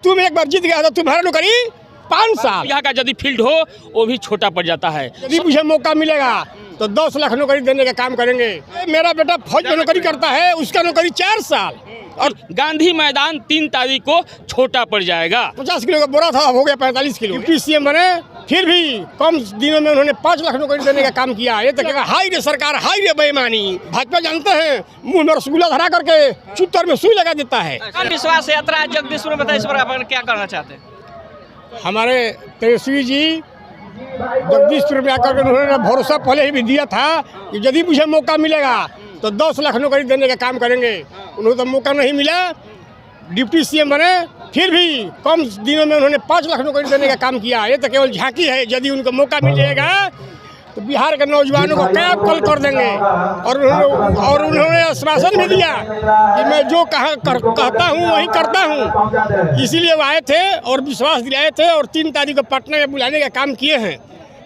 तुम एक बार जीत गया तो तुम्हारा नौकरी 5 साल। यहाँ का यदि फील्ड हो वो भी छोटा पड़ जाता है। यदि मुझे मौका मिलेगा तो 10 लाख नौकरी देने का काम करेंगे। मेरा बेटा फौज में नौकरी करता है, उसका नौकरी 4 साल। और गांधी मैदान 3 तारीख को छोटा पड़ जाएगा। 50 किलो का बोरा था, हो गया 45 किलो। डिप्टी सीएम बने, फिर भी कम दिनों में उन्होंने 5 लाख नौकरी देने का काम किया। ये तो क्या हाई रे सरकार, हाई रे बेईमानी। भाजपा जानते हैं मुंह में रसगुल्ला धरा करके चुत्तर में सुई लगा देता है। विश्वास यात्रा जगदीशपुर में बताइए, इस पर आप क्या करना चाहते हैं? हमारे तेजस्वी जी जगदीशपुर में आकर उन्होंने भरोसा पहले ही भी दिया था कि यदि मुझे मौका मिलेगा तो 10 लाख नौकरी देने का काम करेंगे। उन्हें तो मौका नहीं मिला, डिप्टी सीएम बने, फिर भी कम दिनों में उन्होंने 5 लाख नौकरी देने का काम किया। ये तो केवल झांकी है। यदि उनको मौका मिलेगा तो बिहार के नौजवानों को क्या कल कर देंगे। और उन्होंने आश्वासन भी दिया कि मैं जो कहता हूँ वही करता हूँ। इसीलिए वो आए थे और विश्वास दिलाए थे और 3 तारीख को पटना में बुलाने का काम किए हैं।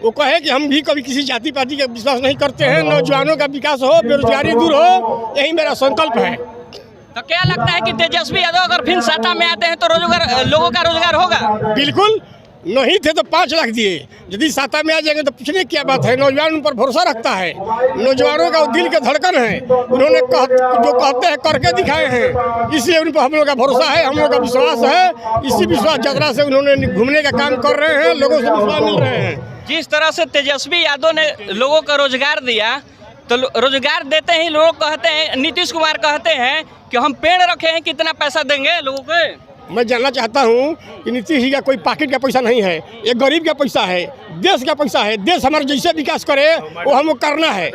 वो कहे कि हम भी कभी किसी जाति पाति का विश्वास नहीं करते हैं। नौजवानों का विकास हो, बेरोजगारी दूर हो, यही मेरा संकल्प है। तो क्या लगता है कि तेजस्वी यादव अगर फिर सत्ता में आते हैं तो रोजगार, लोगों का रोजगार होगा? बिल्कुल नहीं थे तो 5 लाख दिए। यदि सत्ता में आ जाएंगे तो पूछने की क्या बात है। नौजवान उन पर भरोसा रखता है, नौजवानों का दिल के धड़कन है। उन्होंने जो कहते हैं करके दिखाए हैं, इसलिए उन पर हम लोग का भरोसा है, हम लोग का विश्वास है। इसी विश्वास यात्रा से उन्होंने घूमने का काम कर रहे हैं, लोगों से विश्वास मिल रहे हैं। जिस तरह से तेजस्वी यादव ने लोगों को रोजगार दिया, तो रोजगार देते ही लोग कहते हैं, नीतीश कुमार कहते हैं कि हम पेड़ रखे हैं, कितना पैसा देंगे लोगों को। मैं जानना चाहता हूँ कि नीतीश जी का कोई पॉकेट का पैसा नहीं है, ये गरीब का पैसा है, देश का पैसा है। देश हमारा जैसे विकास करे वो हमको करना है।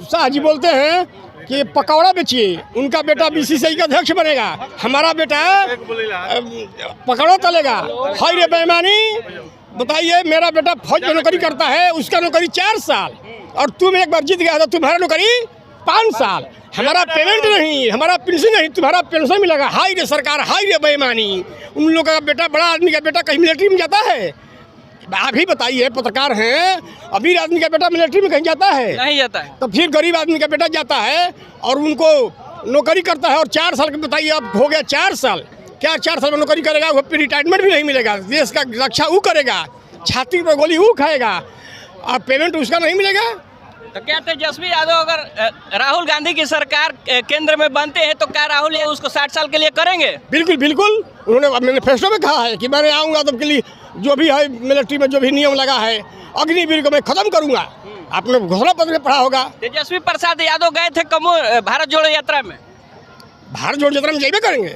शाह जी बोलते हैं कि पकौड़ा बेचिए, उनका बेटा बीसीसीआई का अध्यक्ष बनेगा, हमारा बेटा पकौड़ा तलेगा। हाय रे बेईमानी। बताइए, मेरा बेटा फौज में नौकरी करता है, उसका नौकरी 4 साल। और तुम एक बार जीत गया तो तुम्हारा नौकरी 5 साल। हमारा पेमेंट नहीं, हमारा पेंशन नहीं, तुम्हारा पेंशन मिलेगा। हाई रे सरकार, हाई रे बेईमानी। उन लोगों का बेटा, बड़ा आदमी का बेटा कहीं मिलिट्री में जाता है? आप ही बताइए, पत्रकार हैं, अमीर आदमी का बेटा मिलिट्री में कहीं जाता है? नहीं जाता है। तो फिर गरीब आदमी का बेटा जाता है और उनको नौकरी करता है। और 4 साल के बताइए, अब हो गया 4 साल। क्या 4 साल में नौकरी करेगा? वो फिर रिटायरमेंट भी नहीं मिलेगा। देश का रक्षा वो करेगा, छाती पर गोली वो खाएगा और पेमेंट उसका नहीं मिलेगा। तो क्या तेजस्वी यादव अगर राहुल गांधी की सरकार केंद्र में बनते हैं तो क्या राहुल उसको 60 साल के लिए करेंगे? बिल्कुल बिल्कुल। उन्होंने मैनिफेस्टो में कहा है कि मैंने आऊँगा तब के लिए जो भी है मिलिट्री में जो भी नियम लगा है, अग्निवीर को मैं खत्म करूँगा। आपने घोषणा पत्र में पढ़ा होगा। तेजस्वी प्रसाद यादव गए थे भारत जोड़ो यात्रा में। भारत जोड़ो यात्रा में जेबे करेंगे,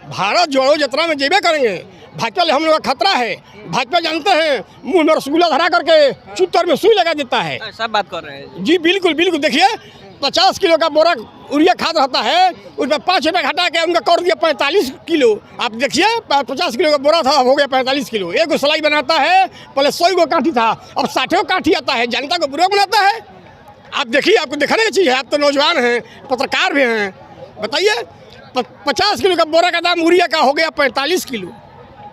भारत जोड़ो यात्रा में जेबे करेंगे। भाजपा हम लोग का खतरा है। भाजपा जानते हैं मुंह में रसगुल्ला धरा करके चुत्तर में सुई लगा देता है। सब बात कर रहे हैं जी, बिल्कुल बिल्कुल। देखिए, 50 किलो का बोरा यूरिया खाद रहता है, उसमें 5 रुपये घटा के उनका कर दिया 45 किलो। आप देखिए, 50 किलो का बोरा था, हो गया 45 किलो। एक गो सिलाई बनाता है, पहले 100 गो काठी था, अब 60 काठी आता है। जनता को बुरा बनाता है। आप देखिए, आपको दिखाने की चीज़ है। आप तो नौजवान हैं, पत्रकार भी हैं। बताइए, 50 किलो का बोरा का दाम यूरिया का हो गया 45 किलो।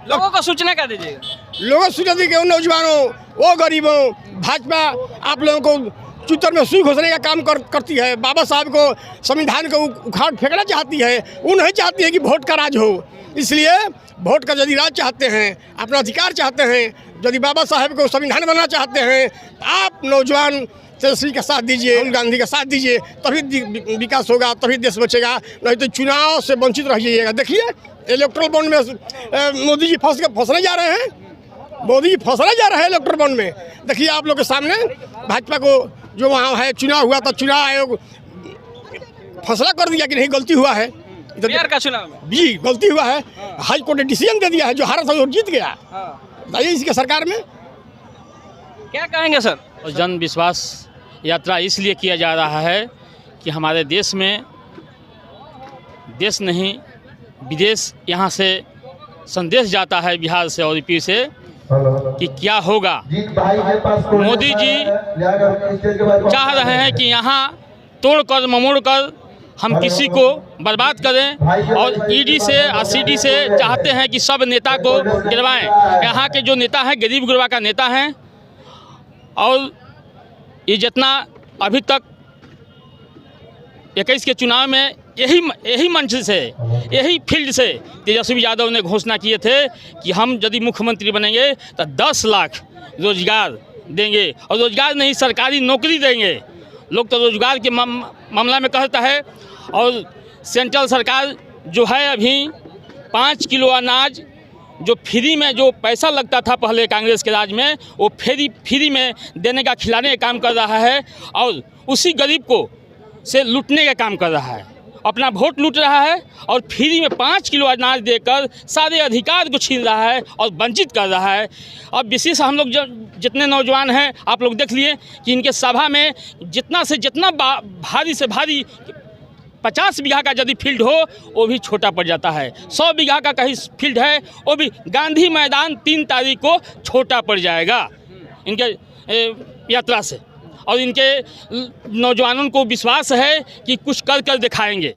लोगों को सूचना क्या दीजिएगा? लोगों को सूचना दीजिए, नौजवानों, वो गरीबों। भाजपा आप लोगों को चुत्तर में सुई घोषणे का काम करती है। बाबा साहब को, संविधान को उखाड़ फेंकना चाहती है। वो नहीं चाहती है कि वोट का राज हो। इसलिए वोट का यदि राज चाहते हैं, अपना अधिकार चाहते हैं, यदि बाबा साहब को संविधान बनाना चाहते हैं, तो आप नौजवान तेजस्वी का साथ दीजिए, राहुल गांधी का साथ दीजिए, तभी विकास होगा, तभी देश बचेगा। नहीं तो चुनाव से वंचित रह जाइएगा। देखिए, इलेक्ट्रल बॉन्ड में मोदी जी फंसने जा रहे हैं। मोदी जी फंसने जा रहे हैं इलेक्ट्रल बॉन्ड में। देखिए, आप लोग के सामने भाजपा को जो वहाँ है, चुनाव हुआ तो चुनाव आयोग फैसला कर दिया कि नहीं, गलती हुआ है। बिहार का चुनाव में जी गलती हुआ है। हाई कोर्ट ने डिसीजन दे दिया है, जो हारा था वो जीत गया। बताइए, इसकी सरकार में क्या कहेंगे सर? जन विश्वास यात्रा इसलिए किया जा रहा है कि हमारे देश में, देश नहीं विदेश, यहाँ से संदेश जाता है बिहार से और यूपी से कि क्या होगा। मोदी जी चाह रहे हैं कि यहाँ तोड़कर ममोड़कर हम किसी को बर्बाद करें, और ईडी से और सीडी से चाहते हैं कि सब नेता को गिरवाएं। यहाँ के जो नेता हैं गरीब गुरबा का नेता हैं, और ये जितना अभी तक 21 के चुनाव में यही मंच से, यही फील्ड से तेजस्वी यादव ने घोषणा किए थे कि हम यदि मुख्यमंत्री बनेंगे तो 10 लाख रोजगार देंगे, और रोजगार नहीं सरकारी नौकरी देंगे। लोग तो रोजगार के मामला में कहता है। और सेंट्रल सरकार जो है अभी 5 किलो अनाज जो फ्री में, जो पैसा लगता था पहले कांग्रेस के राज में, वो फ्री में देने का, खिलाने का काम कर रहा है, और उसी गरीब को से लूटने का काम कर रहा है। अपना वोट लूट रहा है और फ्री में 5 किलो अनाज देकर सारे अधिकार को छीन रहा है और वंचित कर रहा है। अब विशेष हम लोग जितने नौजवान हैं, आप लोग देख लिए कि इनके सभा में जितना से जितना भारी से भारी 50 बीघा का यदि फील्ड हो वो भी छोटा पड़ जाता है। 100 बीघा का कहीं फील्ड है वो भी गांधी मैदान 3 तारीख को छोटा पड़ जाएगा इनके यात्रा से। और इनके नौजवानों को विश्वास है कि कुछ कर दिखाएंगे।